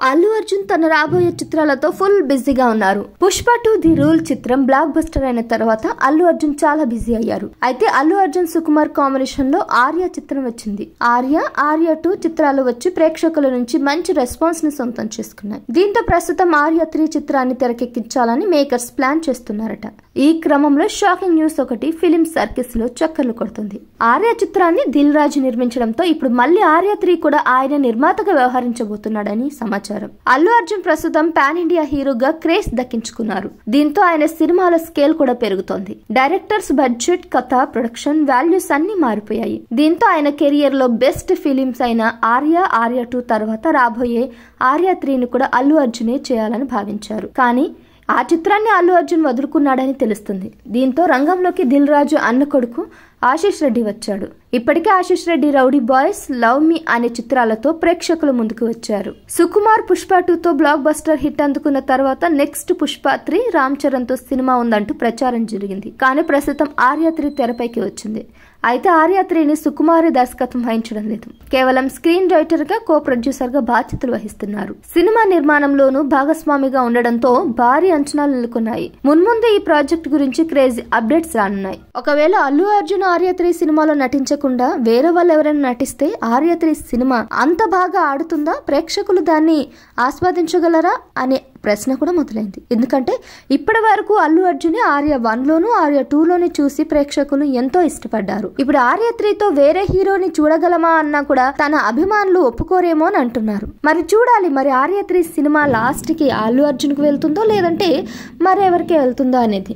అల్లు అర్జున్ తన రాబోయే చిత్రాలతో ఫుల్ బిజీగా ఉన్నారు. పుష్ప 2 ది రూల్ చిత్రం బ్లాక్ బస్టర్ అయిన తర్వాత అల్లు అర్జున్ చాలా బిజీ అయ్యారు. అయితే అల్లు అర్జున్ సుకుమార్ కాంబినేషన్ లో ఆర్య చిత్రం వచ్చింది. ఆర్య 2 చిత్రాలు వచ్చి ప్రేక్షకుల నుంచి మంచి రెస్పాన్స్ ని సొంతం చేసుకున్నాయి. దీంతో ప్రస్తుతం ఆర్య 3 చిత్రాన్ని తెరకెక్కించాలని మేకర్స్ ప్లాన్ చేస్తున్నారట. ఈ క్రమంలో షాకింగ్ న్యూస్ ఒకటి ఫిలిం సర్కిల్స్ లో చక్కర్లు కొడుతుంది. ఆర్య చిత్రాన్ని దిల్ రాజు నిర్మించడంతో ఇప్పుడు మళ్ళీ ఆర్య 3 కూడా ఆయన నిర్మాతగా వ్యవహరించబోతున్నాడని సమాచారం. అల్లు అర్జున్ ప్రస్తుతం పాన్ ఇండియా హీరోగా క్రేజ్ దక్కించుకున్నారు. దీంతో ఆయన సినిమాల స్కేల్ కూడా పెరుగుతోంది. డైరెక్టర్స్ బడ్జెట్, కథ, ప్రొడక్షన్ వాల్యూస్ అన్ని మారిపోయాయి. దీంతో ఆయన కెరియర్ లో బెస్ట్ ఫిలిమ్స్ అయిన ఆర్య 2 తర్వాత రాబోయే ఆర్య 3ని కూడా అల్లు అర్జునే చేయాలని భావించారు. కానీ ఆ చిత్రాన్ని అల్లు అర్జున్ వదులుకున్నాడని తెలుస్తుంది. దీంతో రంగంలోకి దిల్ రాజు అన్న కొడుకు ఆశీష్ రెడ్డి వచ్చాడు. ఇప్పటికే Ashish Reddy rowdy boys, love మీ అనే చిత్రాలతో ప్రేక్షకుల ముందుకు వచ్చారు. సుకుమార్ పుష్ప 2తో బ్లాక్ బస్టర్ హిట్ అందుకున్న తర్వాత నెక్స్ట్ పుష్ప 3 రామ్ చరణ్ తో సినిమా ఉందంటూ ప్రచారం జరిగింది. కానీ ప్రస్తుతం ఆర్య 3 తెరపైకి వచ్చింది. అయితే ఆర్య 3ని సుకుమార్ దర్శకత్వం వహించడం లేదు. కేవలం స్క్రీన్ రైటర్ గా, కో ప్రొడ్యూసర్ గా బాధ్యతలు వహిస్తున్నారు. సినిమా నిర్మాణంలోనూ భాగస్వామిగా ఉండడంతో భారీ అంచనాలు నెలకొన్నాయి. మున్ముందు ఈ ప్రాజెక్ట్ గురించి క్రేజీ అప్డేట్స్ రానున్నాయి. ఒకవేళ అల్లు అర్జున్ ఆర్య 3 సినిమాలో నటించకుండా వేరే వాళ్ళు ఎవరైనా నటిస్తే ఆర్య 3 సినిమా అంత బాగా ఆడుతుందా, ప్రేక్షకులు దాన్ని ఆస్వాదించగలరా అనే ప్రశ్న కూడా మొదలైంది. ఎందుకంటే ఇప్పటి వరకు అల్లు అర్జున్ ఆర్య 1లోను ఆర్య 2లోని చూసి ప్రేక్షకులు ఎంతో ఇష్టపడ్డారు. ఇప్పుడు ఆర్య 3తో వేరే హీరోని చూడగలమా అన్నా కూడా తన అభిమానులు ఒప్పుకోరేమో అని అంటున్నారు. మరి చూడాలి, మరి ఆర్య 3 సినిమా లాస్ట్ కి అల్లు అర్జున్ కు వెళ్తుందో లేదంటే మరెవరికి వెళ్తుందో అనేది.